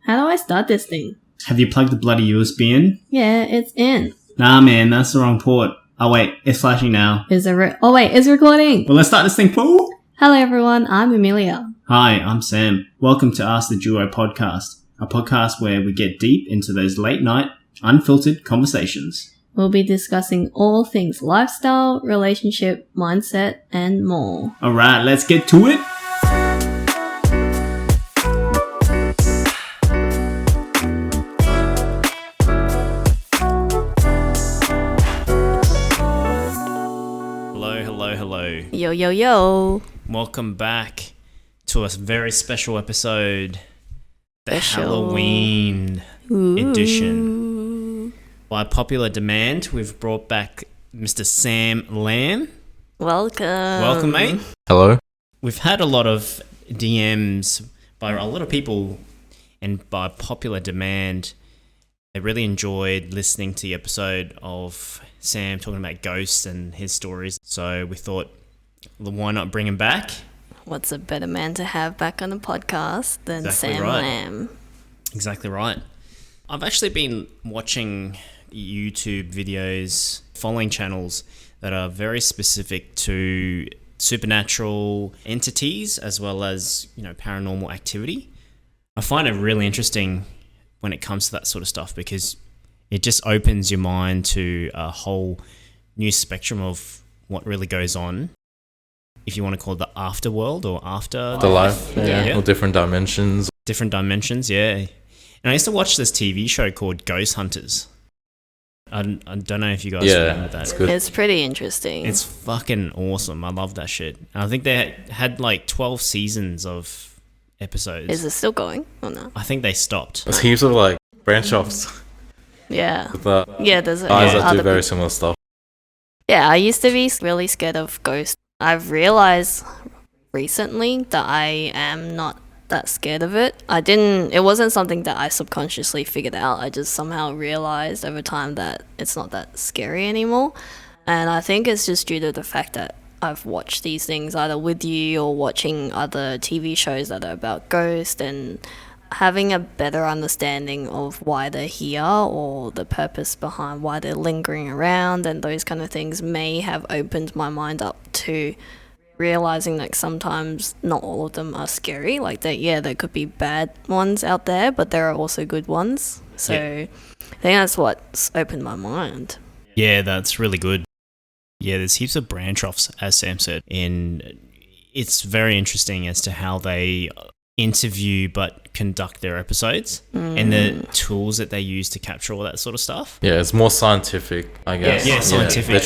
How do I start this thing? Have you plugged the bloody USB in? Yeah, it's in. Nah, man, that's the wrong port. Oh, wait, it's flashing now. It's recording. Well, let's start this thing, fool. Hello, everyone. I'm Amelia. Hi, I'm Sam. Welcome to Ask the Duo podcast, a podcast where we get deep into those late-night, unfiltered conversations. We'll be discussing all things lifestyle, relationship, mindset, and more. All right, let's get to it. Hello. Yo, yo, yo. Welcome back to a very special episode, the Special. Halloween edition. By popular demand, we've brought back Mr. Sam Lam. Welcome, mate. Hello. We've had a lot of DMs by a lot of people, and by popular demand, they really enjoyed listening to the episode of Sam talking about ghosts and his stories. So we thought, well, why not bring him back? What's a better man to have back on the podcast than Exactly Sam right. Lam? Exactly right. I've actually been watching YouTube videos, following channels that are very specific to supernatural entities as well as, paranormal activity. I find it really interesting when it comes to that sort of stuff because it just opens your mind to a whole new spectrum of what really goes on. If you want to call it the afterworld or Afterlife, yeah. Or different dimensions. Different dimensions, yeah. And I used to watch this TV show called Ghost Hunters. I don't know if you guys remember that. It's good. It's pretty interesting. It's fucking awesome. I love that shit. And I think they had like 12 seasons of episodes. Is it still going or no? I think they stopped. There's heaps of branch offs. Yeah. Yeah, there's guys that other do very people. similar stuff. Yeah, I used to be really scared of ghosts. I've realized recently that I am not that scared of it. It wasn't something that I subconsciously figured out. I just somehow realized over time that it's not that scary anymore. And I think it's just due to the fact that I've watched these things either with you or watching other TV shows that are about ghosts and having a better understanding of why they're here or the purpose behind why they're lingering around and those kind of things may have opened my mind up to realizing that sometimes not all of them are scary. There could be bad ones out there, but there are also good ones. So I think that's what's opened my mind. Yeah, that's really good. Yeah, there's heaps of branch offs, as Sam said, and it's very interesting as to how they interview but conduct their episodes and the tools that they use to capture all that sort of stuff. Yeah, it's more scientific, I guess. Yeah, scientific.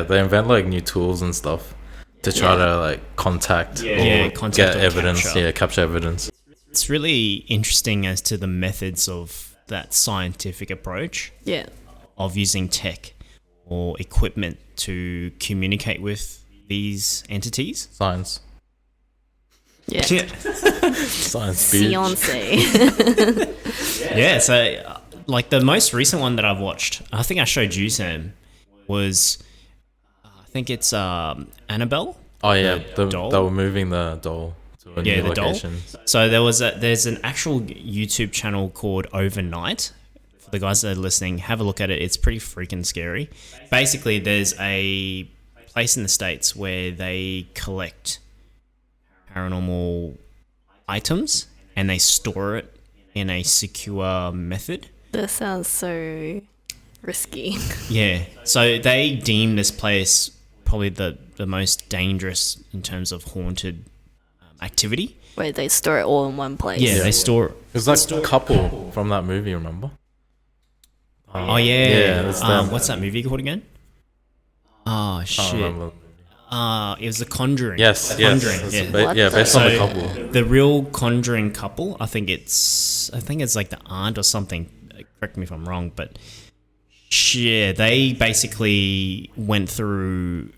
They invent new tools and stuff to try to contact or contact get or evidence. capture. Yeah, capture evidence. It's really interesting as to the methods of that scientific approach Yeah. of using tech or equipment to communicate with these entities. Science. Yeah. Science, bitch. Beyonce. Yeah, so the most recent one that I've watched, I think I showed you, Sam, was I think it's Annabelle. Oh yeah, the doll. They were moving the doll to a new location. Doll. So there's an actual YouTube channel called Overnight. For the guys that are listening, have a look at it. It's pretty freaking scary. Basically, there's a place in the States where they collect paranormal items and they store it in a secure method. That sounds so risky. Yeah. So they deem this place probably the most dangerous in terms of haunted activity. Wait, they store it all in one place? Yeah, they store... It was a couple from that movie, remember? Oh, yeah. Yeah, that's them. What's that movie called again? Oh, shit. It was The Conjuring. Yes. Conjuring. Based on the couple. The real Conjuring couple, I think it's like the aunt or something. Correct me if I'm wrong, but yeah, they basically went through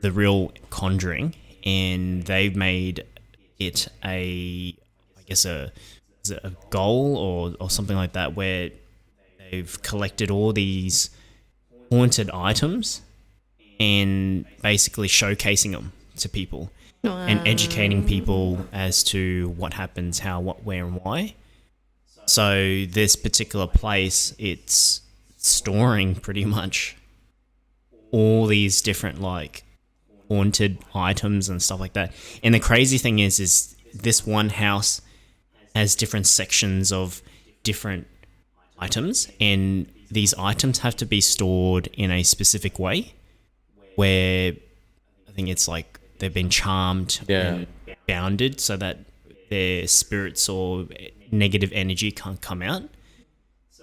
the real Conjuring and they've made it a goal or something like that where they've collected all these haunted items and basically showcasing them to people and educating people as to what happens, how, what, where, and why. So this particular place, it's storing pretty much all these different like haunted items and stuff like that. And the crazy thing is this one house has different sections of different items, and these items have to be stored in a specific way where I think it's like they've been charmed and bounded so that their spirits or negative energy can't come out.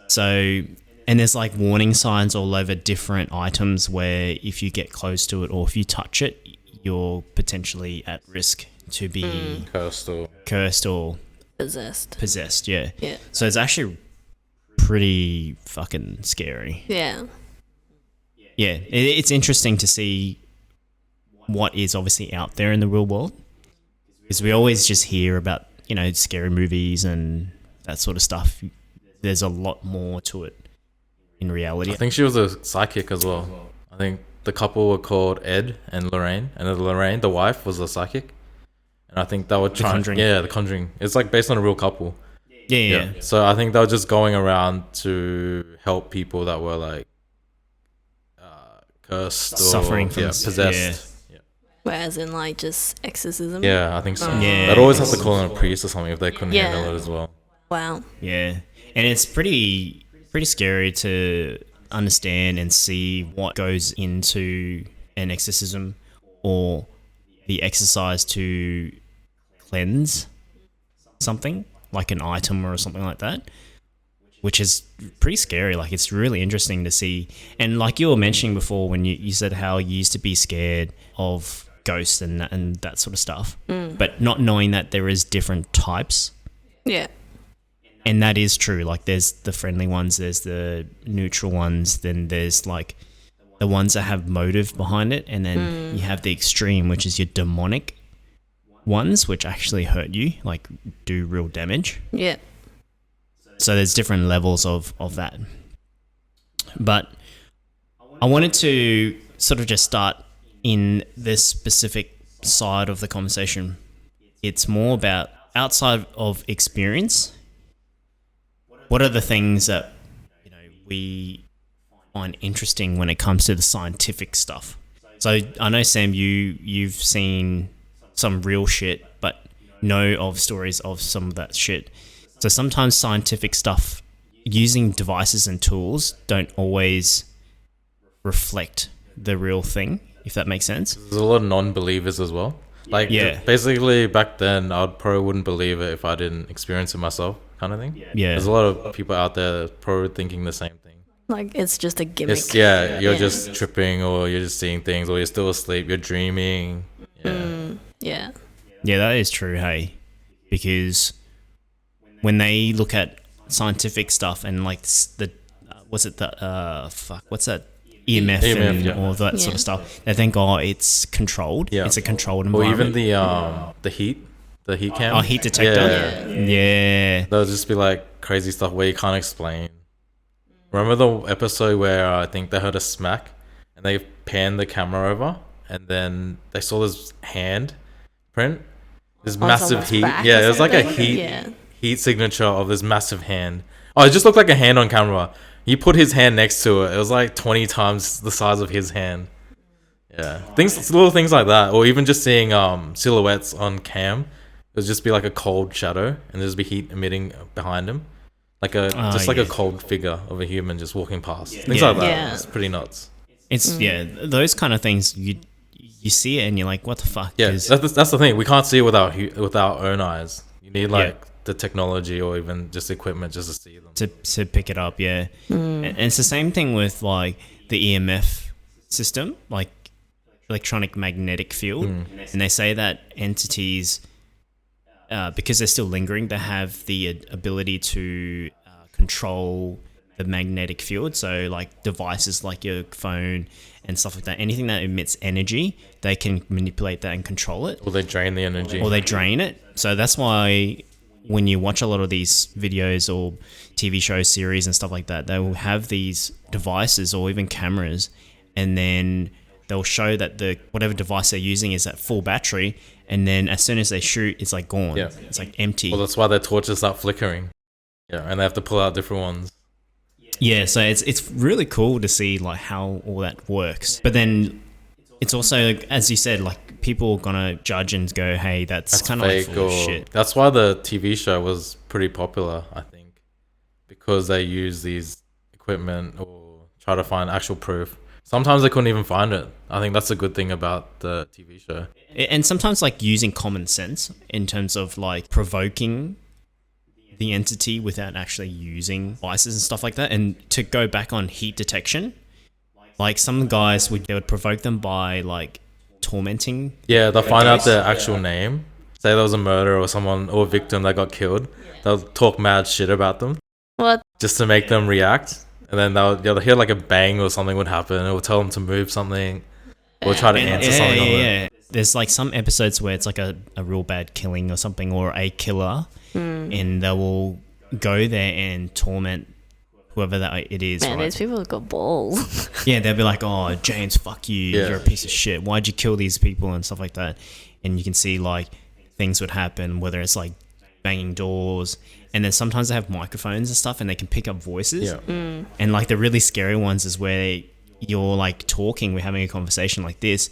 So, and there's like warning signs all over different items where if you get close to it or if you touch it, you're potentially at risk to be cursed or Possessed. Yeah. Yeah. So it's actually pretty fucking scary. Yeah. Yeah, it's interesting to see what is obviously out there in the real world, because we always just hear about, you know, scary movies and that sort of stuff. There's a lot more to it in reality. I think she was a psychic as well. I think the couple were called Ed and Lorraine, and then Lorraine, the wife, was a psychic. And I think they were trying. Conjuring. Yeah, The Conjuring. It's like based on a real couple. Yeah. So I think they were just going around to help people that were like cursed or Suffering from possessed. Whereas in like just exorcism. Yeah, I think so. Yeah. They'd always have to call in a priest or something if they couldn't Yeah. handle it as well. Wow. Yeah, and it's pretty scary to understand and see what goes into an exorcism or the exercise to cleanse something like an item or something like that, which is pretty scary. Like, it's really interesting to see. And like you were mentioning before when you said how you used to be scared of ghosts and that sort of stuff, but not knowing that there is different types. Yeah. And that is true. Like, there's the friendly ones, there's the neutral ones, then there's like the ones that have motive behind it, and then you have the extreme, which is your demonic ones, which actually hurt you, like do real damage. Yeah. So there's different levels of that. But I wanted to sort of just start in this specific side of the conversation. It's more about outside of experience. What are the things that, you know, we find interesting when it comes to the scientific stuff? So I know, Sam, you've seen some real shit, but know of stories of some of that shit. So sometimes scientific stuff, using devices and tools, don't always reflect the real thing, if that makes sense. There's a lot of non-believers as well. Like, Yeah. basically back then, I probably wouldn't believe it if I didn't experience it myself, kind of thing. Yeah. There's a lot of people out there probably thinking the same thing. Like it's just a gimmick. It's, you're just tripping, or you're just seeing things, or you're still asleep, you're dreaming. Yeah. Yeah. Yeah, that is true, hey. Because when they look at scientific stuff and like the, what's that EMF, EMF, and yeah. all that sort Yeah. of stuff, they think, oh, it's controlled. Yeah. It's a controlled Or environment. even the heat cam. Oh, heat detector. Yeah. There'll just be like crazy stuff where you can't explain. Remember the episode where I think they heard a smack and they panned the camera over and then they saw this hand print, this massive someone's heat. back Yeah, or it was like a something? heat signature of this massive hand. Oh, it just looked like a hand on camera. You put his hand next to it, it was like 20 times the size of his hand. Yeah, little things like that, or even just seeing silhouettes on cam. It would just be like a cold shadow, and there's be heat emitting behind him, like a cold figure of a human just walking past. Things like that. Yeah. It's pretty nuts. It's those kind of things you see it and you're like, what the fuck? Yeah, 'Cause- that's the thing. We can't see it with our own eyes. You need like the technology or even just equipment just to see them. to pick it up, yeah. And it's the same thing with like the EMF system, like electronic magnetic field. And they say that entities, because they're still lingering, they have the ability to control the magnetic field. So like devices like your phone and stuff like that, anything that emits energy, they can manipulate that and control it. Or they drain the energy. Or they drain it. So that's why when you watch a lot of these videos or TV shows, series and stuff like that, they will have these devices or even cameras, and then they'll show that the whatever device they're using is at full battery, and then as soon as they shoot, it's like gone. Yeah. It's like empty. Well, that's why their torches start flickering. Yeah, and they have to pull out different ones. Yeah, so it's really cool to see like how all that works. But then it's also, as you said, like people are gonna judge and go, "Hey, that's kind of like full of shit." That's why the TV show was pretty popular, I think, because they use these equipment or try to find actual proof. Sometimes they couldn't even find it. I think that's a good thing about the TV show. And sometimes like using common sense in terms of like provoking the entity without actually using devices and stuff like that. And to go back on heat detection, like some guys they would provoke them by like tormenting. Yeah, they'll find out their actual name. Say there was a murder or someone or a victim that got killed. They'll talk mad shit about them What? just to make them react. And then they'll hear like a bang or something would happen. It will tell them to move something or try to answer something. Yeah. There's like some episodes where it's like a real bad killing or something, or a killer, and they will go there and torment whoever that it is. Man, right? these people have got balls. Yeah, they'll be like, "Oh, James, fuck you. Yeah. You're a piece of shit. Why'd you kill these people?" and stuff like that. And you can see like things would happen, whether it's like banging doors, and then sometimes they have microphones and stuff, and they can pick up voices. Yeah. And like the really scary ones is where you're like talking, we're having a conversation like this,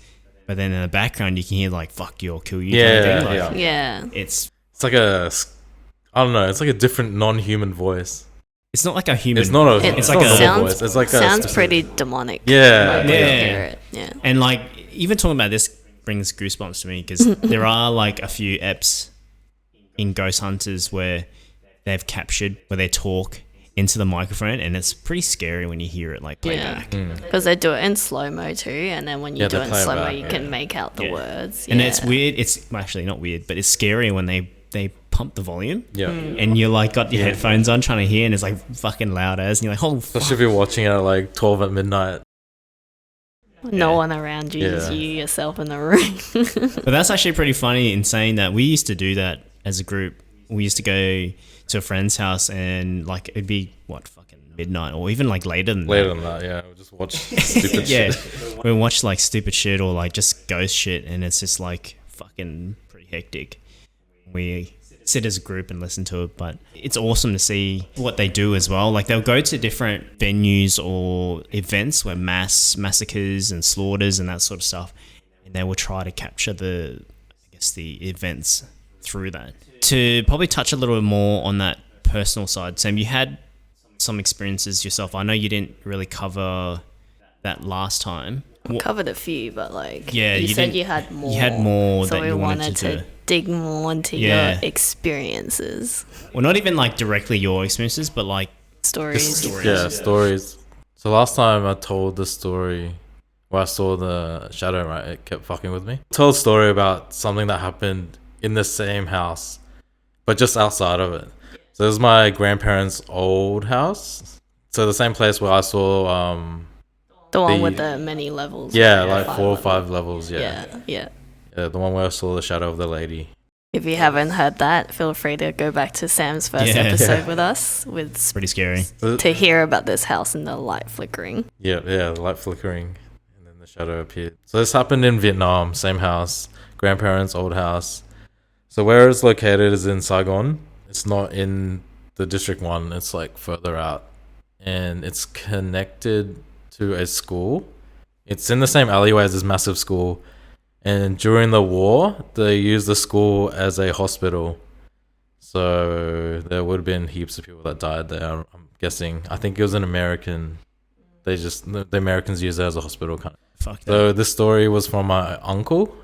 but then in the background you can hear like "fuck you" or "kill you." Yeah, kind of thing. Like, Yeah. It's Like I don't know. It's like a different non-human voice. it's not like a human. It's not a. It It's like not a- a normal sounds, voice. It's like sounds a pretty demonic. Yeah. When you Yeah. hear it. Yeah. And like even talking about this brings goosebumps to me because there are like a few eps in Ghost Hunters where they've captured where they talk into the microphone, and it's pretty scary when you hear it like play Yeah. back. Because they do it in slow mo too, and then when you Yeah, do they it in play it slow mo, back, you yeah. can make out the Yeah. words. And yeah. it's weird. It's well, actually not weird, but it's scary when they pump the volume. Yeah. And you're like got your headphones on trying to hear, and it's like fucking loud as, and you're like, oh, fuck. Especially if you're watching it at like 12 at midnight. No one around you, just Yeah. you yourself in the room. But that's actually pretty funny in saying that we used to do that as a group. We used to go to a friend's house, and like it'd be what fucking midnight or even like later than Later that. than that, yeah. We'll just watch stupid Yeah, shit. we watch like stupid shit or like just ghost shit, and it's just like fucking pretty hectic. We sit as a group and listen to it, but it's awesome to see what they do as well. Like they'll go to different venues or events where massacres and slaughters and that sort of stuff, and they will try to capture the events through that. To probably touch a little bit more on that personal side, Sam, you had some experiences yourself. I know you didn't really cover that last time. Covered a few, but like Yeah, you you said didn't- you had more. you had more so that we you wanted wanted to to do. dig more into Yeah. your experiences, Well, not even like directly your experiences, but like stories. stories. Yeah, stories. So last time I told the story where I saw the shadow, right? It kept fucking with me. Tell a story about something that happened in the same house, but just outside of it. So this is my grandparents' old house. So the same place where I saw, The one the- with the many levels. yeah, right? like 4 or levels. 5 levels. Yeah. Yeah. Yeah, the one where I saw the shadow of the lady. If you haven't heard that, feel free to go back to Sam's first Yeah. episode Yeah. with us with Pretty scary. to hear about this house and the light flickering. Yeah, the light flickering, and then the shadow appeared. So this happened in Vietnam, same house, grandparents' old house. So where it's located is in Saigon. It's not in the District 1, it's like further out. And it's connected to a school. It's in the same alleyway as this massive school. And during the war, they used the school as a hospital. So there would have been heaps of people that died there, I'm guessing. I think it was an American. The Americans used it as a hospital kind of. Fuck that. So this story was from my uncle,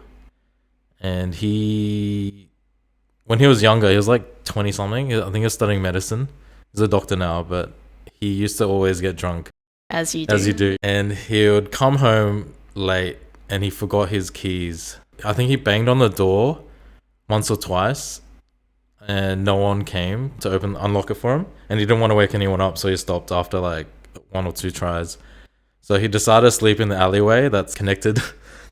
and when he was younger, he was like 20 something. I think he was studying medicine. He's a doctor now, but he used to always get drunk, As you do. as you do. And he would come home late, and he forgot his keys. I think he banged on the door once or twice, and no one came to unlock it for him. And he didn't want to wake anyone up, so he stopped after like 1 or 2 tries. So he decided to sleep in the alleyway that's connected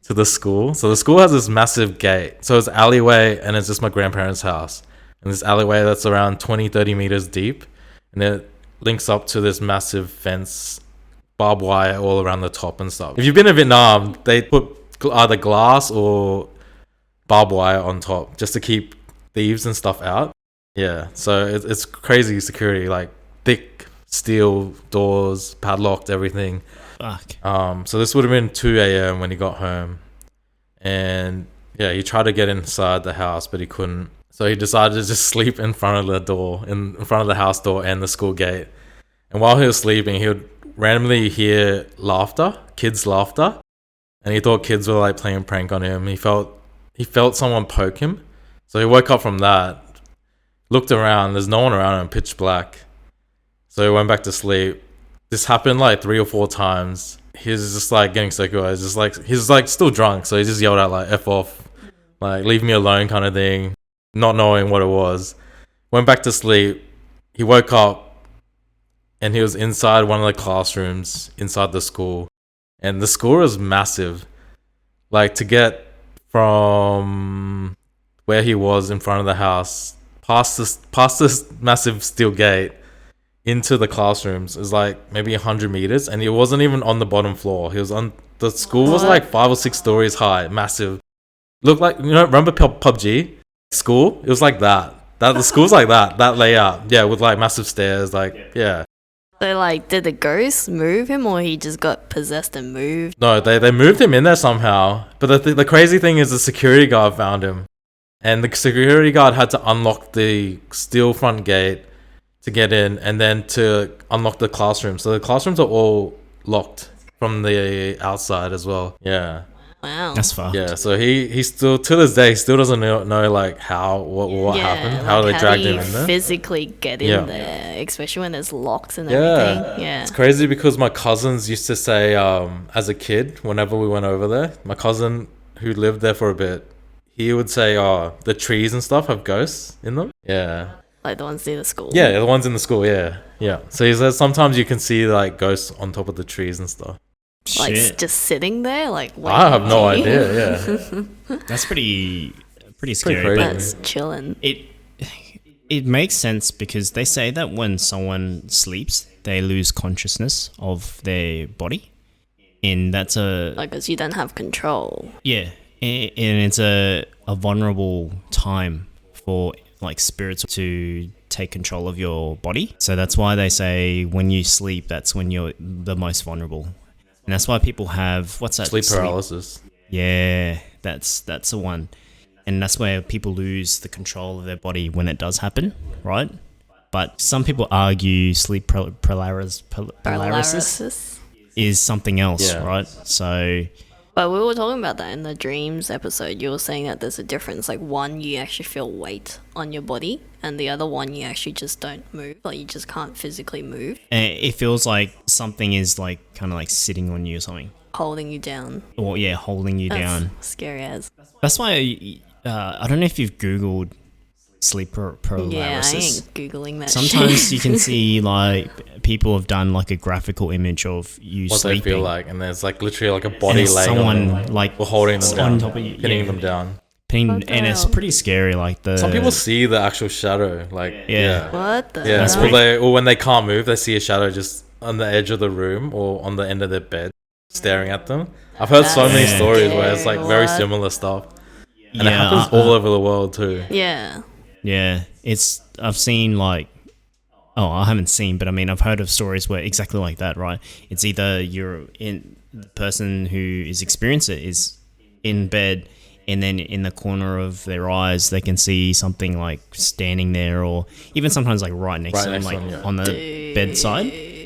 to the school. So the school has this massive gate. So it's alleyway, and it's just my grandparents' house. And this alleyway that's around 20, 30 meters deep. And it links up to this massive fence, barbed wire all around the top and stuff. If you've been to Vietnam, they put either glass or barbed wire on top just to keep thieves and stuff out. Yeah, so it's crazy security, like thick steel doors, padlocked, everything. Fuck. So this would have been 2 a.m. when he got home, and yeah, he tried to get inside the house, but he couldn't. So he decided to just sleep in front of the door, in front of the house door and the school gate. And while he was sleeping, he would randomly hear laughter, kids' laughter, and he thought kids were like playing a prank on him. He felt someone poke him, so he woke up from that, looked around. There's no one around him, pitch black. So he went back to sleep. This happened like 3 or 4 times. He was just like getting psycho. He's like still drunk, so he just yelled out like "F off," like "Leave me alone" kind of thing, not knowing what it was. Went back to sleep. He woke up and he was inside one of the classrooms inside the school. And the school was massive. Like to get from where he was in front of the house past this massive steel gate into the classrooms is like maybe 100 meters, and he wasn't even on the bottom floor. He was on the school was like 5 or 6 stories high, massive. Looked like, remember PUBG school? It was like that. The school's like that layout. Yeah, with like massive stairs. Like yeah. So, like, did the ghost move him, or he just got possessed and moved? No, they moved him in there somehow. But the crazy thing is the security guard found him. And the security guard had to unlock the steel front gate to get in, and then to unlock the classroom. So the classrooms are all locked from the outside as well. Yeah. Wow. That's fucked. Yeah, so he still, to this day, still doesn't know like what happened, how they dragged him in there. Physically get in there, especially when there's locks and Yeah. everything. Yeah. It's crazy because my cousins used to say, as a kid, whenever we went over there, my cousin who lived there for a bit, he would say, "Oh, the trees and stuff have ghosts in them." Yeah. Like the ones near the school. Yeah, the ones in the school. Yeah. So he says sometimes you can see like ghosts on top of the trees and stuff. Like Shit. just sitting there, like I have no waiting. idea. Yeah. That's pretty scary. crazy. But That's chilling. it makes sense because they say that when someone sleeps, they lose consciousness of their body, and that's Because you don't have control. yeah, and it's a vulnerable time for like spirits to take control of your body. So that's why they say when you sleep, that's when you're the most vulnerable. And that's why people have what's that? Sleep paralysis. Yeah, that's the one. And that's where people lose the control of their body when it does happen, right? But some people argue sleep paralysis is something else, Yeah. right? So But we were talking about that in the dreams episode. You were saying that there's a difference. Like one, you actually feel weight on your body, and the other one, you actually just don't move. Like you just can't physically move, it feels like something is like kind of like sitting on you or something. holding you down. Or yeah, holding you That's down. scary as. That's why I don't know if you've Googled sleep Yeah, I paralysis. ain't googling that. Sometimes you can see like people have done like a graphical image of you What sleeping. they feel like, and there's like literally like a And body it's laying on someone them, like or holding them on down, top of you, pinning yeah. them down. What the And it's hell? pretty scary. Like the Some people see the actual shadow, like Yeah. What the? yeah. That's hell? pretty- Or when they can't move, they see a shadow just on the edge of the room or on the end of their bed, staring at them. I've heard so That's many Yeah. stories where it's like very What? similar stuff, and it Yeah, happens all over the world too. Yeah. Yeah, I've seen like, I haven't seen, but I mean, I've heard of stories where exactly like that, right? It's either the person who is experiencing it is in bed, and then in the corner of their eyes, they can see something like standing there, or even sometimes like right next Right to them, next to like them, yeah. on the bedside.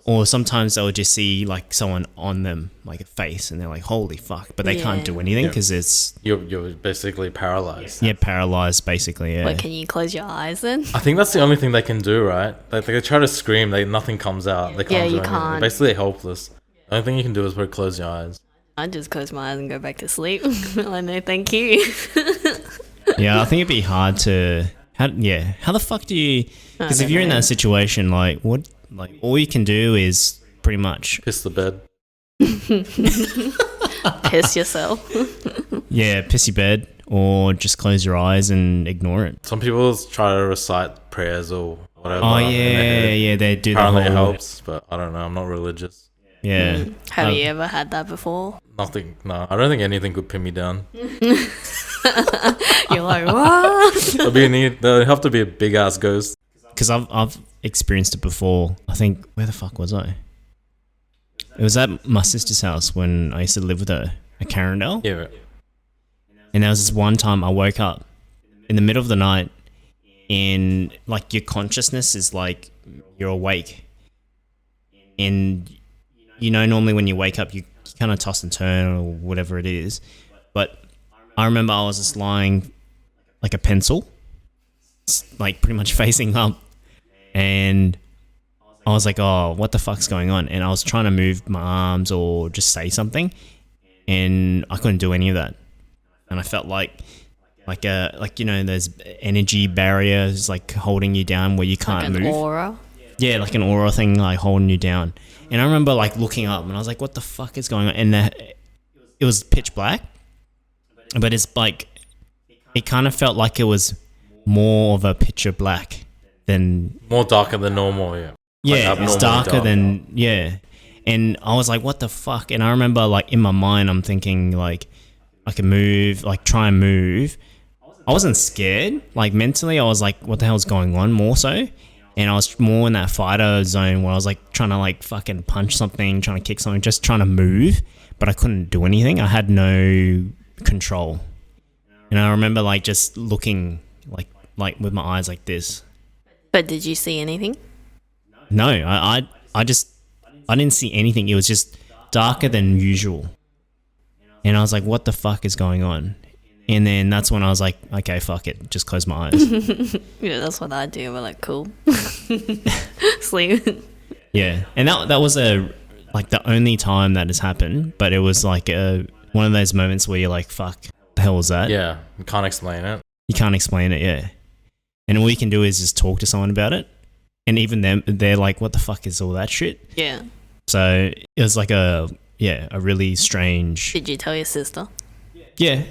Or sometimes they'll just see like someone on them, like a face, and they're like, "Holy fuck!" But they can't do anything Yeah. because it's You're basically paralyzed. paralyzed basically. Yeah. But can you close your eyes then? I think that's the only thing they can do, right? Like they try to scream, nothing comes out. They can't Yeah, do you anything. can't. Basically helpless. The only thing you can do is probably close your eyes. I just close my eyes and go back to sleep. I know, thank you. Yeah, I think it'd be hard to. How the fuck do you? Because if you're in that situation, like what, like all you can do is pretty much Piss the bed. Piss yourself. piss your bed or just close your eyes and ignore it. Some people try to recite prayers or whatever. Oh in their head. yeah, they do the Apparently it whole. helps, but I don't know. I'm not religious. Yeah. Have you ever had that before? Nothing. No, I don't think anything could pin me down. You're like, what? There'll have to be a big ass ghost. Because I've experienced it before. I think, where the fuck was I? It was at my sister's house when I used to live with her at Carindale. Yeah. Right. And there was this one time I woke up in the middle of the night and like your consciousness is like you're awake. And you know, normally when you wake up, you kind of toss and turn or whatever it is. But I remember I was just lying like a pencil, like pretty much facing up. And I was like, oh, what the fuck's going on? And I was trying to move my arms or just say something. And I couldn't do any of that. And I felt like you know, there's energy barriers like holding you down where you can't like an move. Aura. Yeah, like an aura thing, like holding you down. And I remember like looking up and I was like, what the fuck is going on? And it was pitch black, but it's like, it kind of felt like it was more of a picture black than... More darker than normal, yeah. Yeah, Like it's darker than... Yeah. And I was like, what the fuck? And I remember like in my mind, I'm thinking like, I can move, like try and move. I wasn't scared. Like mentally, I was like, what the hell's going on more so? And I was more in that fighter zone where I was like trying to like fucking punch something, trying to kick something, just trying to move, but I couldn't do anything. I had no control. And I remember like just looking like with my eyes like this. But did you see anything? No, I didn't see anything. It was just darker than usual. And I was like, what the fuck is going on? And then that's when I was like, okay, fuck it. Just close my eyes. Yeah, that's what I do. We're like, cool. Sleep. Yeah. And that was like the only time that has happened. But it was like one of those moments where you're like, fuck, the hell was that? Yeah, you can't explain it. You can't explain it, yeah. And all you can do is just talk to someone about it. And even them, they're like, what the fuck is all that shit? Yeah. So it was like a really strange... Did you tell your sister? Yeah.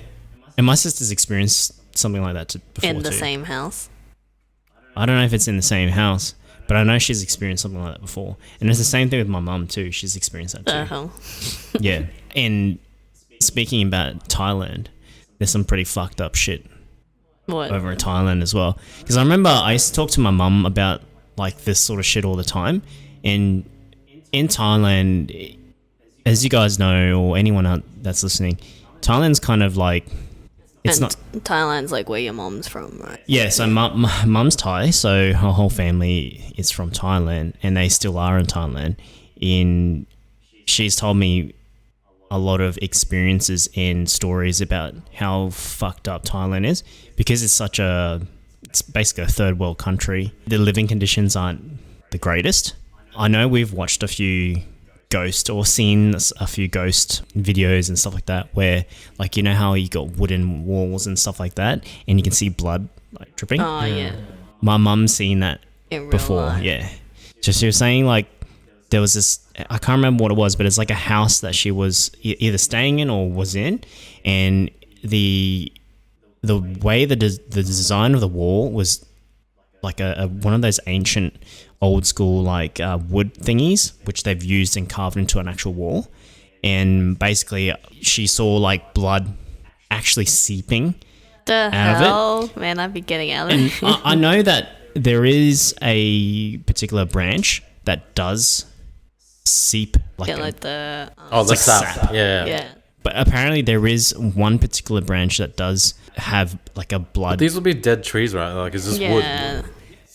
And my sister's experienced something like that before In the too. same house? I don't know if it's in the same house, but I know she's experienced something like that before. And it's the same thing with my mum too. She's experienced that too. Uh-huh. Yeah. And speaking about Thailand, there's some pretty fucked up shit What? over in Thailand as well. Because I remember I used to talk to my mum about like this sort of shit all the time. And in Thailand, as you guys know, or anyone out that's listening, Thailand's kind of like... It's and not Thailand's like where your mom's from, right? Yeah, so my mum's Thai, so her whole family is from Thailand, and they still are in Thailand. She's told me a lot of experiences and stories about how fucked up Thailand is, because it's basically a third world country. The living conditions aren't the greatest. I know we've watched a few ghost or seen a few ghost videos and stuff like that where, like, you know how you got wooden walls and stuff like that and you can see blood like dripping. Oh, yeah. My mum's seen that In real before. life. Yeah, so she was saying like there was this, I can't remember what it was, but it's like a house that she was either staying in or was in, and the way the design of the wall was like a one of those ancient old school like wood thingies which they've used and carved into an actual wall. And basically she saw like blood actually seeping The out hell? of it. Man, I'd be getting out of And it. I know that there is a particular branch that does seep like, Get like the... Oh, the like sap. sap. Yeah. yeah. but apparently there is one particular branch that does have like a blood. These would be dead trees, right? Like it's just wood. Yeah. So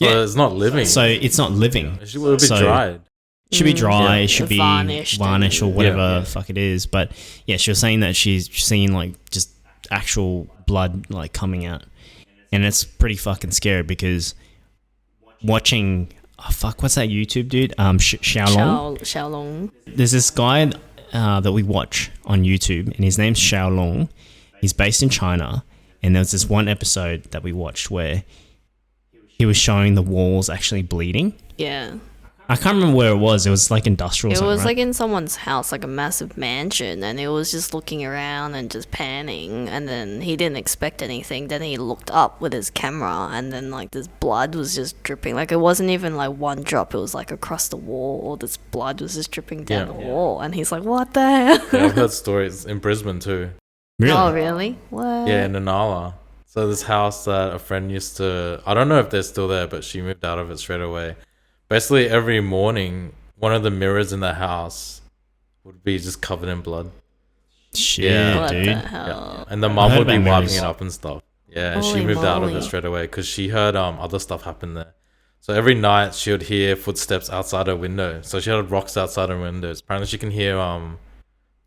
Yeah. it's not living. So it's not living. it should be so- dried. Should be dry. Yeah. It should be Varnished varnish or and- whatever Yeah. fuck it is. But yeah, she was saying that she's seen like just actual blood like coming out, and it's pretty fucking scary because watching. Oh, fuck, what's that YouTube dude? Xiaolong. Xiaolong. There's this guy that we watch on YouTube, and his name's Xiaolong. He's based in China, and there was this one episode that we watched where he was showing the walls actually bleeding. Yeah. I can't remember where it was. It was like industrial. It was right? like in someone's house, like a massive mansion, and it was just looking around and just panning. And then he didn't expect anything. Then he looked up with his camera, and then like this blood was just dripping. Like it wasn't even like one drop. It was like across the wall. All this blood was just dripping down the wall. And he's like, "What the hell?" Yeah, I've heard stories in Brisbane too. Really? Oh, really? What? Yeah, in Nanala. So this house that a friend used to, I don't know if they're still there, but she moved out of it straight away. Basically, every morning, one of the mirrors in the house would be just covered in blood. Shit, Yeah. What dude. the hell? And the I mum heard would be about wiping mirrors. it up and stuff. Yeah, and she Holy moved out of it moly. straight away because she heard other stuff happen there. So every night she would hear footsteps outside her window. So she had rocks outside her windows. Apparently she can hear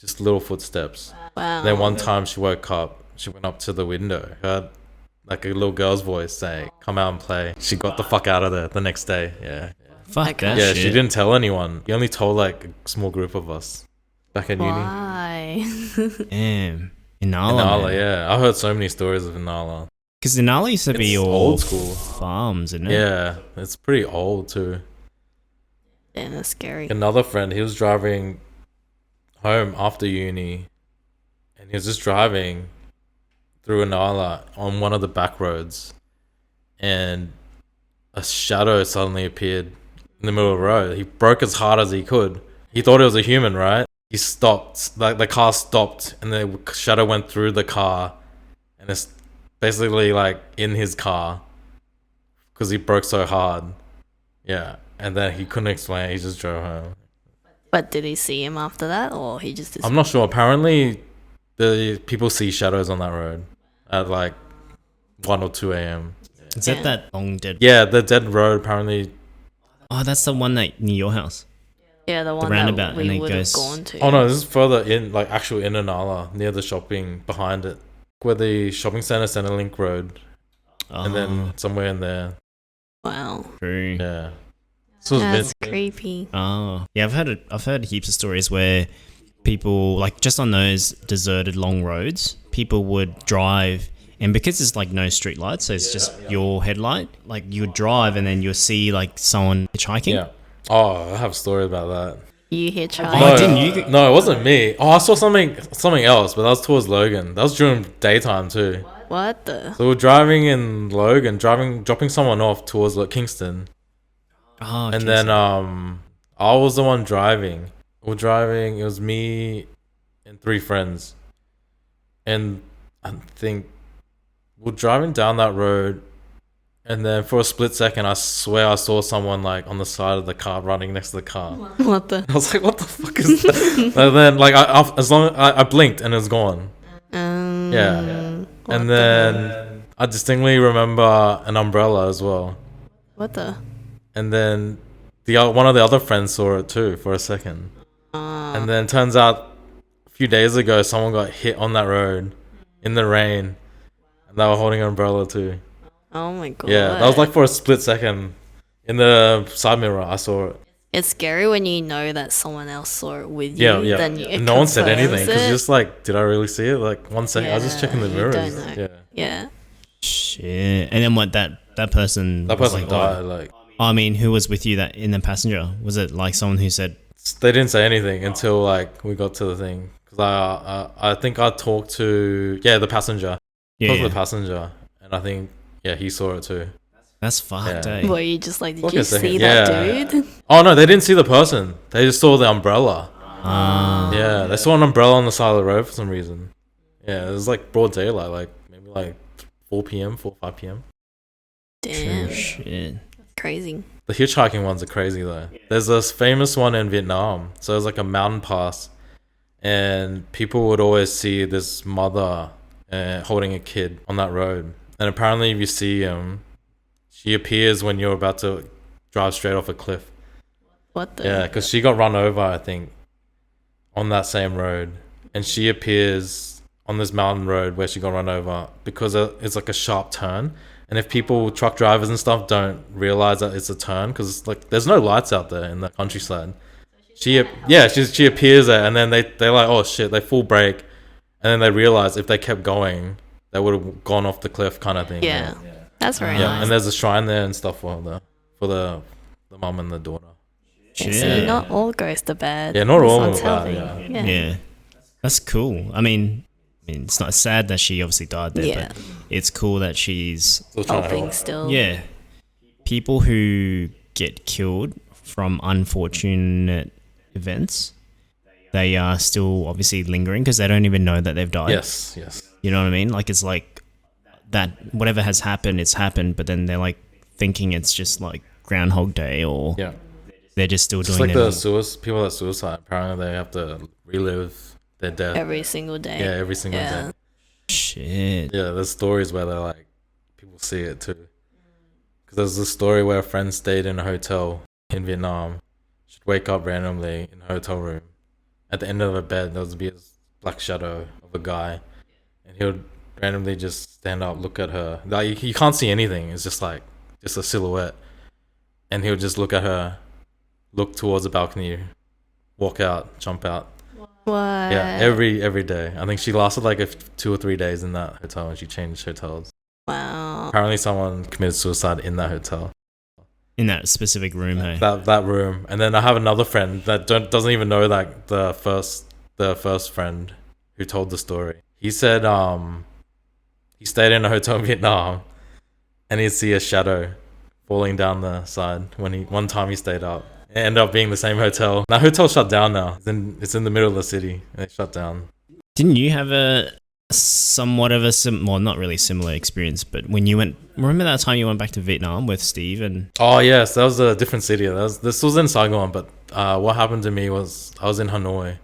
just little footsteps. Wow. And then one time she woke up, she went up to the window, heard like a little girl's voice saying, "Come out and play." She got the fuck out of there the next day. Yeah. Fuck Okay. that Yeah, shit. she didn't tell anyone. He only told like a small group of us back in uni. Why? Damn. Inala. Inala, yeah. I heard so many stories of Inala. Because Inala used to be It's all old school. farms, isn't it? Yeah, it's pretty old too. Damn, that's scary. Another friend, he was driving home after uni, and he was just driving through Inala on one of the back roads, and a shadow suddenly appeared in the middle of the road. He broke as hard as he could. He thought it was a human, right? He stopped, like the car stopped, and the shadow went through the car, and it's basically like in his car because he broke so hard. Yeah, and then he couldn't explain it. He just drove home. But did he see him after that, or he just? I'm not sure. Apparently, the people see shadows on that road at like 1 or 2 a.m. Is that that long dead? Yeah, the dead road apparently. Oh, that's the one that near your house. Yeah, the one roundabout, that and we it would have goes- gone to. Oh no, this is further in, like actual in Inala, near the shopping behind it, where the shopping center Centrelink Road, and then somewhere in there. Wow, True. Yeah. So it's that's been- creepy. Oh, yeah. I've heard heaps of stories where people, like just on those deserted long roads, people would drive, and because there's like no street lights, so it's just your headlight. Like you would drive, and then you'll see like someone hitchhiking. Yeah. Oh, I have a story about that. You hitchhike. Oh, didn't you? No, it wasn't me. Oh, I saw something else, but that was towards Logan. That was during daytime too. What the? So we're driving in Logan, dropping someone off towards like Kingston. Oh, And then I was the one driving. We're driving, it was me and 3 friends. And I think we're driving down that road, and then for a split second I swear I saw someone like on the side of the car running next to the car. What the? I was like, what the fuck is that? And then like I blinked and it was gone. Yeah. What And the then I distinctly remember an umbrella as well. What the? And then one of the other friends saw it too for a second. And then turns out a few days ago someone got hit on that road in the rain, and they were holding an umbrella too. Oh my god. Yeah, that was like for a split second. In the side mirror I saw it. It's scary when you know that someone else saw it with you. Yeah, yeah. Then And no one said anything because it. you're just like, did I really see it? Like 1 second, I was just checking the Yeah, you mirrors. don't know. Yeah, Yeah. shit. And then what? That person. that was person like, died. oh. Like I mean, who was with you that in the passenger? Was it like someone who said, they didn't say anything until like we got to the thing. Because I think I talked to the passenger. yeah, Talked to the passenger, and I think he saw it too. that's fucked, Yeah. eh? Were you just like, did Look you a second. see that Yeah. dude? Oh no, they didn't see the person. They just saw the umbrella. Ah. Yeah, they saw an umbrella on the side of the road for some reason. Yeah, it was like broad daylight, like maybe like 4 p.m., 4 5 p.m. Damn. Shit. Crazy. The hitchhiking ones are crazy though. There's this famous one in Vietnam. So it's like a mountain pass, and people would always see this mother holding a kid on that road. And apparently, if you see she appears when you're about to drive straight off a cliff. What the? Yeah, because she got run over, I think, on that same road, and she appears on this mountain road where she got run over because it's like a sharp turn. And if truck drivers and stuff don't realize that it's a turn, because like there's no lights out there in the countryside. She appears there, and then they're like, oh shit, they full brake, and then they realize if they kept going, they would have gone off the cliff, kind of thing. Yeah. That's very Yeah, nice. and there's a shrine there and stuff for the mum and the daughter. See, Shit. not all ghosts are bad. Yeah, not all That's are bad, healthy. yeah. Yeah. That's cool. I mean, it's not sad that she obviously died there, Yeah. but it's cool that she's Still trying to Helping help. still. yeah. People who get killed from unfortunate events, they are still obviously lingering because they don't even know that they've died. Yes, yes. You know what I mean? Like it's like that whatever has happened, it's happened, but then they're like thinking it's just like Groundhog Day or Yeah. they're just still Just doing like their the people that suicide, apparently they have to relive their death. Every single day. Yeah, every single Yeah. day. shit. Yeah, there's stories where they're like, people see it too. Because there's a story where a friend stayed in a hotel in Vietnam. She'd wake up randomly in a hotel room. At the end of her bed, there would be a black shadow of a guy. And he would randomly just stand up, look at her. Like, you can't see anything. It's just like, just a silhouette. And he would just look at her, look towards the balcony, walk out, jump out. What? Yeah, every day. I think she lasted like 2 or 3 days in that hotel and she changed hotels. Wow. Apparently someone committed suicide in that hotel. In that specific room, hey. That room. And then I have another friend that doesn't even know like the first friend who told the story. He said he stayed in a hotel in Vietnam and he'd see a shadow falling down the side one time he stayed up. It ended up being the same hotel. That hotel shut down now. It's in the middle of the city. And it shut down. Didn't you have a somewhat of a well, not really similar experience, but when you remember that time you went back to Vietnam with Steve and Oh yes, that was a different city. This was in Saigon, but what happened to me was I was in Hanoi.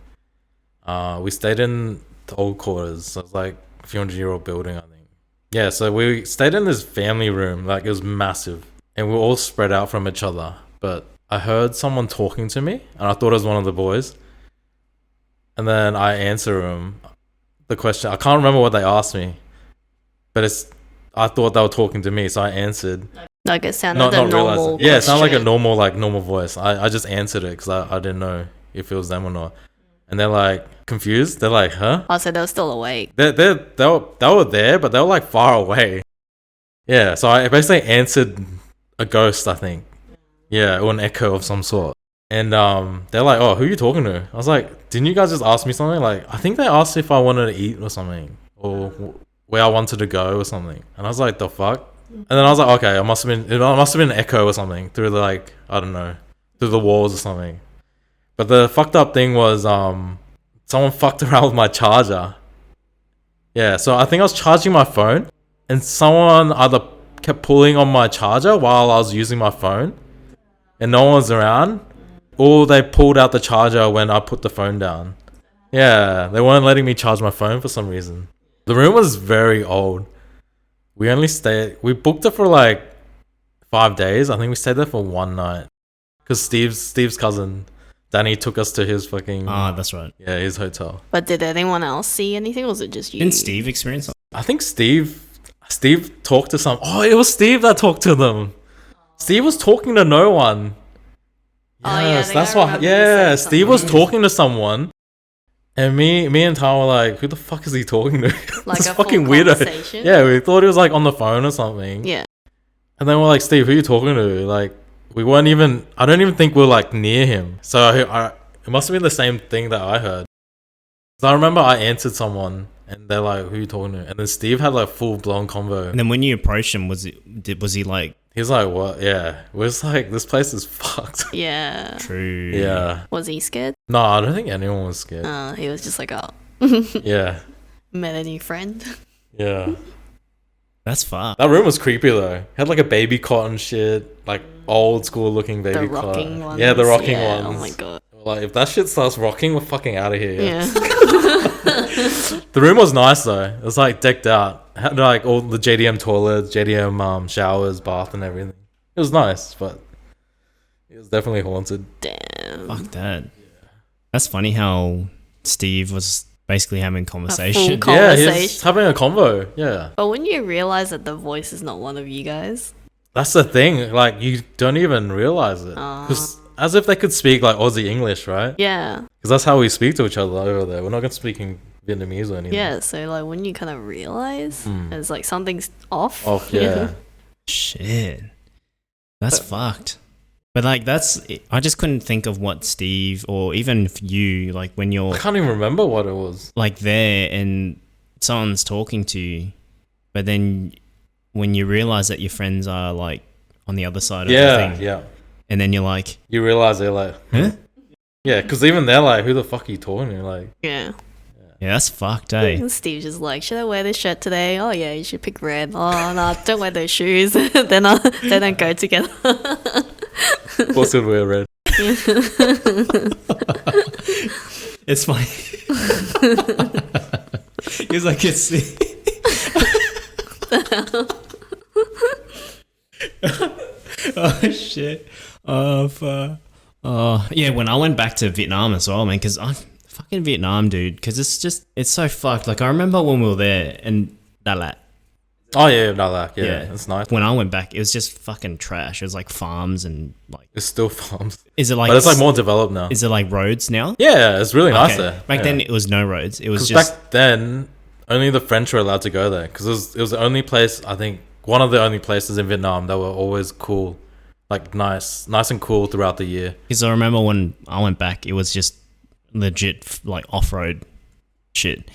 We stayed in the old quarters. So it was like a few 100-year-old building, I think. Yeah, so we stayed in this family room, like it was massive, and we were all spread out from each other. But I heard someone talking to me, and I thought it was one of the boys. And then I answer them the question. I can't remember what they asked me, but I thought they were talking to me, so I answered. Like it sounded Not normal. realizing. Yeah, it sounded like a question. normal voice. I just answered it because I didn't know if it was them or not. And they're like confused. They're like, huh? Oh, so they were still awake. They were there, but they were like far away. Yeah, so I basically answered a ghost, I think. Yeah, or an echo of some sort. And they're like, oh, who are you talking to? I was like, didn't you guys just ask me something? Like, I think they asked if I wanted to eat or something, or where I wanted to go or something. And I was like, the fuck? And then I was like, okay, it must have been an echo or something through the, like, I don't know, through the walls or something. But the fucked up thing was someone fucked around with my charger. Yeah, so I think I was charging my phone and someone either kept pulling on my charger while I was using my phone and no one was around, or they pulled out the charger when I put the phone down. Yeah, they weren't letting me charge my phone for some reason. The room was very old. We booked it for like 5 days. I think we stayed there for one night. Because Steve's cousin, Danny, took us to his fucking... ah, that's right. Yeah, his hotel. But did anyone else see anything, or was it just you? Didn't Steve experience I think Steve talked to some... Oh, it was Steve that talked to them. Steve was talking to no one. Oh, yeah, I Yes, think that's I what... remember you Yeah, saying Steve was something. talking to someone. And me and Tom were like, who the fuck is he talking to? Like This a fucking full weirdo. conversation? Yeah, we thought he was like on the phone or something. Yeah. And then we're like, Steve, who are you talking to? Like, we weren't even... I don't even think we're like near him. So it must have been the same thing that I heard. So I remember I answered someone and they're like, who are you talking to? And then Steve had like full blown convo. And then when you approached him, was he like He's like, what? Yeah. We're just like, this place is fucked. Yeah. true? Yeah. Was he scared? No, I don't think anyone was scared. He was just like, oh, Yeah. met a new friend. Yeah. That's fucked. That room was creepy though. Had like a baby cot and shit. Like old school looking The baby cot. rocking ones. Yeah, the rocking Yeah, ones. Oh my god. Like, if that shit starts rocking, we're fucking out of here. Yeah. The room was nice though. It was like decked out. Had like all the JDM toilets, JDM showers, bath, and everything. It was nice, but it was definitely haunted. Damn. Fuck that. That's funny how Steve was basically having conversation. full Yeah, he's Conversation. having a convo. Yeah, But when you realize that the voice is not one of you guys, that's the thing. Like, you don't even realize it, because as if they could speak like Aussie English, right? yeah, Because that's how we speak to each other over there. We're not gonna speak in Vietnamese or anything. yeah. So like when you kind of realize it's like something's off. Off, yeah. Shit. That's fucked. But like I just couldn't think of what Steve or even you like when you're I can't even remember what it was. like there and someone's talking to you, but then when you realize that your friends are like on the other side of the thing, Yeah. and then you're like, You realize they're like, huh? Yeah, because even they're like, who the fuck are you talking to? Like, Yeah. Yeah, that's fucked, eh? And Steve's just like, should I wear this shirt today? Oh yeah, you should pick red. Oh no, don't wear those shoes. They don't go together. what's good wear red? It's funny. He's like, it's. Oh shit! Oh fuck! Oh yeah. When I went back to Vietnam as well, man, because I'm fucking Vietnam, dude. Because it's so fucked. Like I remember when we were there in Dalat. Oh yeah, no, like it's nice. When I went back, it was just fucking trash. It was like farms and like. It's still farms, Is it like? but it's like more developed now. Is it like roads now? Yeah, it's really nice Okay. there. Back Yeah. then, it was no roads. It was 'Cause just back then, only the French were allowed to go there because it was the only place, I think, one of the only places in Vietnam that were always cool, like nice and cool throughout the year. because I remember when I went back, it was just legit like off road shit.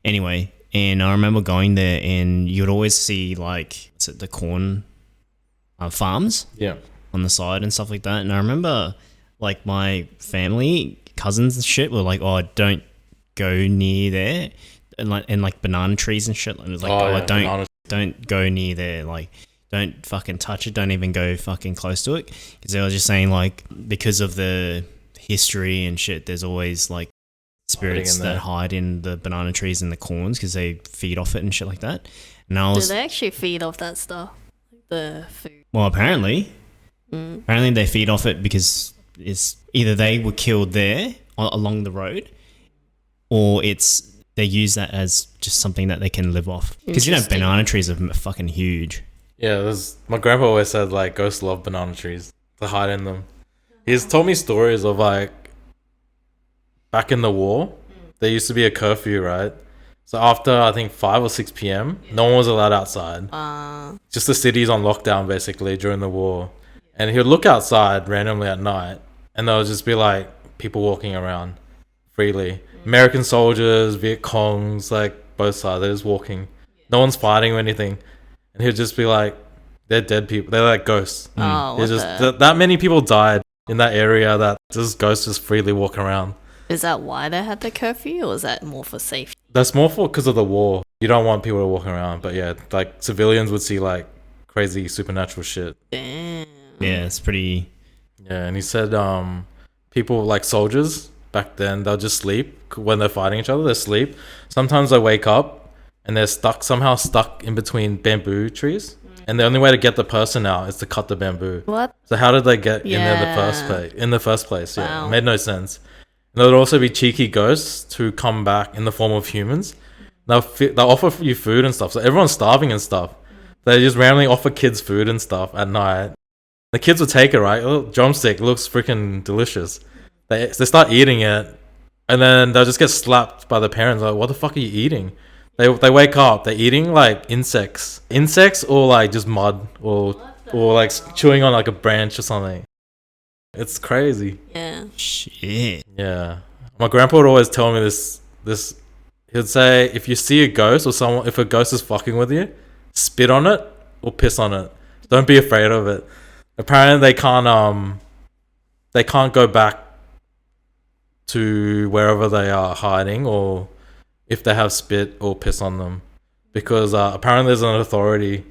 Anyway, and I remember going there, and you'd always see like what's it, the corn farms Yeah, on the side and stuff like that. And I remember like my family, cousins and shit were like, "Oh, don't go near there," and like banana trees and shit. And it was like, yeah, don't go near there. Like, don't fucking touch it. Don't even go fucking close to it. Because they were just saying like because of the history and shit, there's always like spirits in that there. hide in the banana trees and the corns because they feed off it and shit like that. And I Do was they actually feed off that stuff? The food. well, apparently they feed off it because it's either they were killed there along the road, or it's they use that as just something that they can live off. Because Interesting. banana trees are fucking huge. yeah. My grandpa always said like ghosts love banana trees to hide in them. He's told me stories of like back in the war, there used to be a curfew, right? So after I think 5 or 6 p.m., no one was allowed outside. Just the city's on lockdown basically during the war. And he would look outside randomly at night, and there would just be like people walking around freely. American soldiers, Viet Congs, like both sides, they're just walking. No one's fighting or anything. And he'd just be like, they're dead people. They're like ghosts. Oh, It's what just the- that many people died in that area that just ghosts just freely walk around. Is that why they had the curfew, or is that more for safety? That's more for because of the war. You don't want people to walk around, but yeah, like civilians would see like crazy supernatural shit. Damn. Yeah, it's pretty. Yeah, and he said people like soldiers back then, they'll just sleep when they're fighting each other. They sleep. Sometimes they wake up and they're somehow stuck in between bamboo trees. And the only way to get the person out is to cut the bamboo. What? So how did they get in there in the first Yeah. place? In the first place, yeah, Wow. it made no sense. And there would also be cheeky ghosts who come back in the form of humans. They'll offer you food and stuff. So everyone's starving and stuff. They just randomly offer kids food and stuff at night. The kids would take it, right? Oh, drumstick, it looks freaking delicious. They start eating it, and then they'll just get slapped by the parents. Like, what the fuck are you eating? They wake up, they're eating like insects or like just mud or like chewing on like a branch or something. It's crazy. Yeah. Shit. Yeah, my grandpa would always tell me this. He'd say if you see a ghost or if a ghost is fucking with you, spit on it or piss on it. Don't be afraid of it. Apparently they can't go back to wherever they are hiding, or if they have spit or piss on them, because apparently there's an authority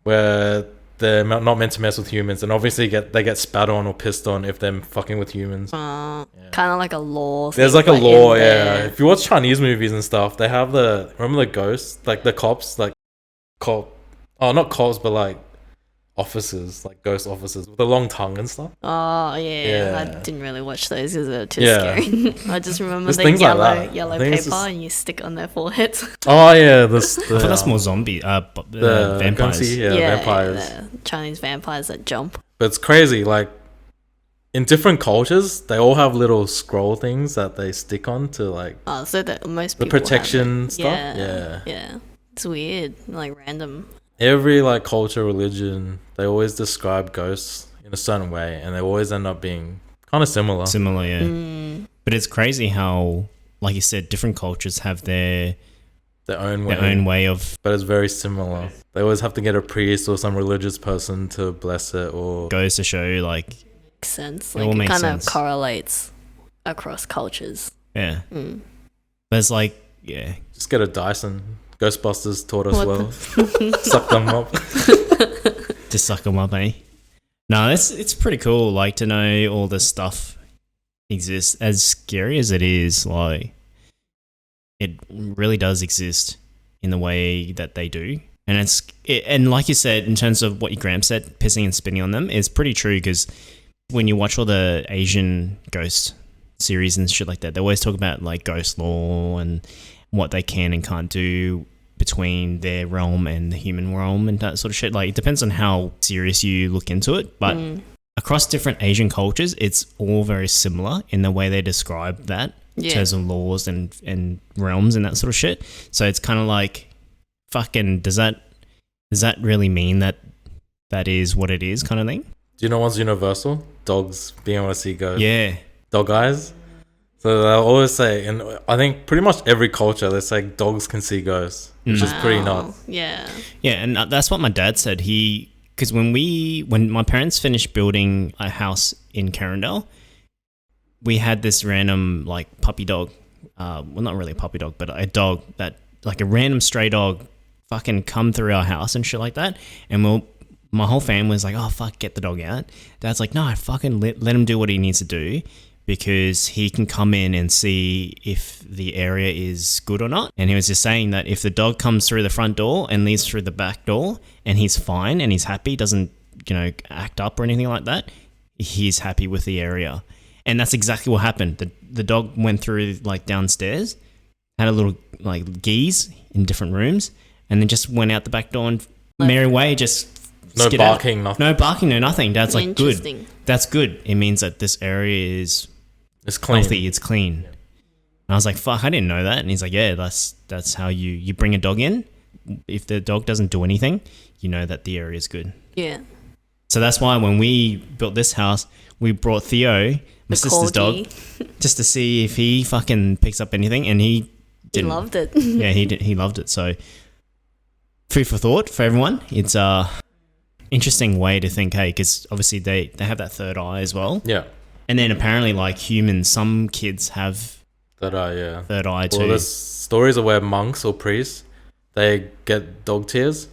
where they're not meant to mess with humans, and obviously they get spat on or pissed on if they're fucking with humans. Kind of like a law. There's thing, like a but in law, yeah. there. If you watch Chinese movies and stuff, they have remember the ghosts, like the cops, like not cops, but like officers, like ghost officers with a long tongue and stuff. Oh yeah. Yeah. I didn't really watch those because they're too Yeah. scary. I just remember There's the things like yellow that. yellow I paper think it's just- and you stick it on their foreheads. Oh yeah, I thought that's more zombie. the Vampires. Gunsi, yeah, vampires. the Chinese vampires that jump. But it's crazy, like in different cultures, they all have little scroll things that they stick on to like Oh, so that most the people have protection it. stuff. Yeah. Yeah. It's weird, like random. Every like culture, religion, they always describe ghosts in a certain way, and they always end up being kind of similar. Similar, yeah. But it's crazy how, like you said, different cultures have their own way of. But it's very similar. They always have to get a priest or some religious person to bless it, or Goes to show, like, Makes sense. It Like all it makes kind sense. of correlates across cultures. yeah. But it's like, yeah, just get a Dyson. Ghostbusters taught us What well. Suck them up. just suck them up, eh? No, it's pretty cool. Like to know all this stuff exists. As scary as it is, like it really does exist in the way that they do. And and like you said, in terms of what your Gram said, pissing and spitting on them is pretty true, because when you watch all the Asian ghost series and shit like that, they always talk about like ghost law and what they can and can't do between their realm and the human realm and that sort of shit. Like, it depends on how serious you look into it, but across different Asian cultures, it's all very similar in the way they describe that in terms of laws and realms and that sort of shit. So it's kind of like, fucking, does that really mean that is what it is, kind of thing? Do you know what's universal? Dogs being able to see ghosts. Yeah. Dog eyes. So they'll always say, and I think pretty much every culture, they say dogs can see ghosts, which is pretty nuts. Yeah. Yeah, and that's what my dad said. Because when my parents finished building a house in Carindale, we had this random like puppy dog. Well, not really a puppy dog, but a dog that, like a random stray dog, fucking come through our house and shit like that. And my whole family was like, "Oh fuck, get the dog out." Dad's like, "No, fucking let him do what he needs to do, because he can come in and see if the area is good or not." And he was just saying that if the dog comes through the front door and leaves through the back door and he's fine and he's happy, doesn't, act up or anything like that, he's happy with the area. And that's exactly what happened. The dog went through like downstairs, had a little like geese in different rooms, and then just went out the back door and merry way, just No skid out. barking, nothing. No barking, no nothing. Dad's like, good. Interesting. That's good. It means that this area is It's clean. healthy, it's clean. And I was like, fuck, I didn't know that. And he's like, yeah, that's how you bring a dog in. If the dog doesn't do anything, you know that the area is good. Yeah. So that's why when we built this house, we brought Theo, my sister's dog, corgi. just to see if he fucking picks up anything, and he He didn't. loved it. Yeah, he loved it. So food for thought for everyone. It's a interesting way to think, hey, because obviously they have that third eye as well. Yeah. And then apparently, like humans, some kids have Third eye, yeah. third eye too. Well, there's stories of where monks or priests, they get dog tears.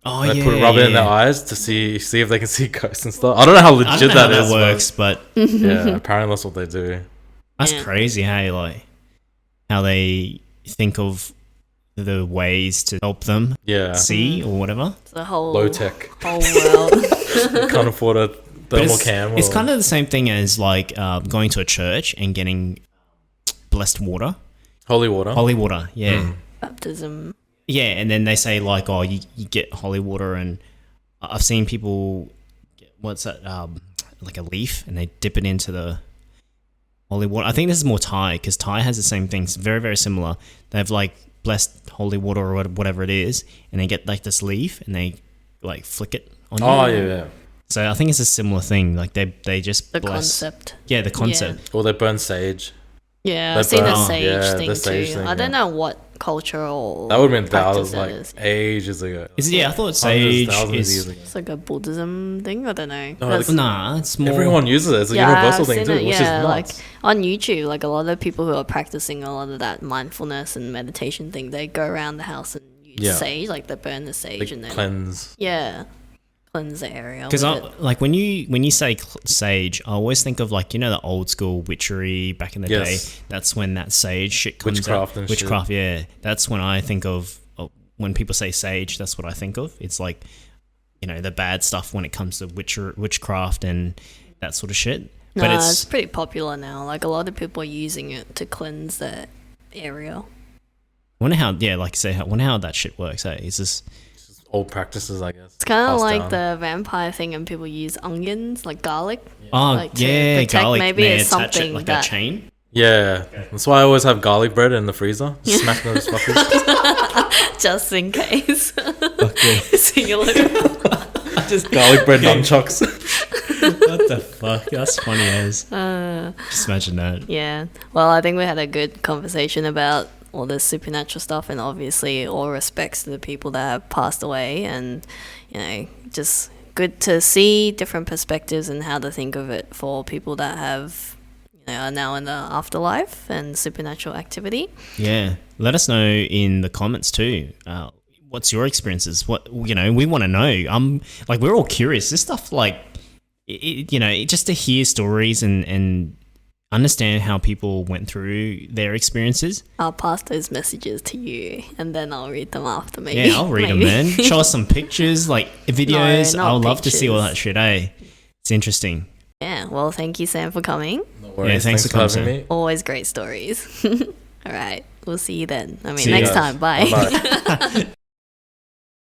Oh, They yeah. rub it in their eyes to see if they can see ghosts and stuff. I don't know how I legit don't know how that that is. works, but Yeah, apparently that's what they do. that's Yeah. crazy, hey, like how they think of the ways to help them Yeah. see or whatever. It's a whole Low tech. whole world. Can't afford a But thermal cam. it's or- kind of the same thing as like going to a church and getting blessed water, holy water. holy water. Yeah. Baptism. Yeah, and then they say like, oh, you get holy water, and I've seen people get, what's that, like a leaf, and they dip it into the holy water. I think this is more Thai, because Thai has the same thing. It's very, very similar. They have like blessed holy water or whatever it is, and they get like this leaf, and they like flick it on you. Oh, yeah. So I think it's a similar thing. Like they just The bless. concept. Yeah, the concept. Or they burn sage. Yeah, They I've seen the burn- sage yeah, thing the sage too. thing, I don't yeah. know what culture or That would have been practice thousands, that like is. ages ago. Is it? Yeah, I thought Hundreds, sage thousands of is. years ago. It's like a Buddhism thing. I don't know. No, That's- Nah, it's more. Everyone uses it. It's a yeah, universal I've thing seen too, it, which is yeah, like nuts. on YouTube, like a lot of people who are practicing a lot of that mindfulness and meditation thing, they go around the house and use Yeah. sage, like they burn the sage They and then cleanse. cleanse the area. Because with it. like when you say sage, I always think of like the old school witchery back in the Yes. day. That's when that sage shit comes Witchcraft out. and shit. Witchcraft, yeah. That's when I think of when people say sage. That's what I think of. It's like the bad stuff when it comes to witchcraft and that sort of shit. No, But it's pretty popular now. Like a lot of people are using it to cleanse their area. wonder how like you say, wonder how that shit works. Hey, is this? Old practices, I guess. It's kind of Passed like down. the vampire thing, and people use onions, like garlic. Oh Like to yeah, protect, garlic. maybe They it's attach it something like that- a chain. Yeah, that's why I always have garlic bread in the freezer. Smack those fuckers. Just in case. Okay. Singular. Just garlic bread nunchucks. the fuck? That's funny as. Just imagine that. Yeah. Well, I think we had a good conversation about all this supernatural stuff, and obviously all respects to the people that have passed away, and just good to see different perspectives and how to think of it for people that have are now in the afterlife and supernatural activity. Yeah. Let us know in the comments too. What's your experiences? What we want to know. We're all curious. This stuff, just to hear stories and understand how people went through their experiences. I'll pass those messages to you, and then I'll read them after me. Yeah, I'll read them then. Show us some pictures, videos. No, I would not love to see all that pictures. shit. It's interesting. Yeah. Well, thank you, Sam, for coming. No worries. Yeah, thanks for having coming, me. Always great stories. All right. We'll see you then. See you Next guys. time. Bye. Bye-bye.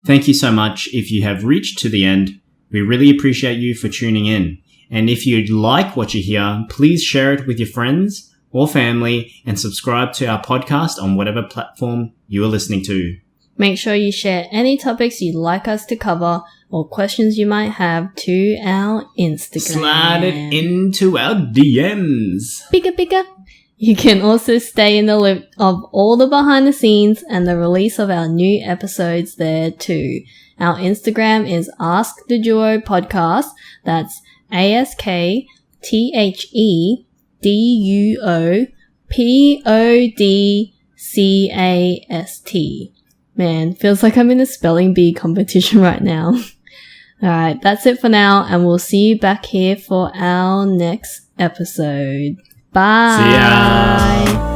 Thank you so much if you have reached to the end. We really appreciate you for tuning in. And if you'd like what you hear, please share it with your friends or family and subscribe to our podcast on whatever platform you are listening to. Make sure you share any topics you'd like us to cover or questions you might have to our Instagram. Slide it into our DMs. Bigger. You can also stay in the loop of all the behind the scenes and the release of our new episodes there too. Our Instagram is Ask the Duo Podcast. That's AskTheDuopodcast. Man, feels like I'm in a spelling bee competition right now. Alright, that's it for now, and we'll see you back here for our next episode. Bye. See ya.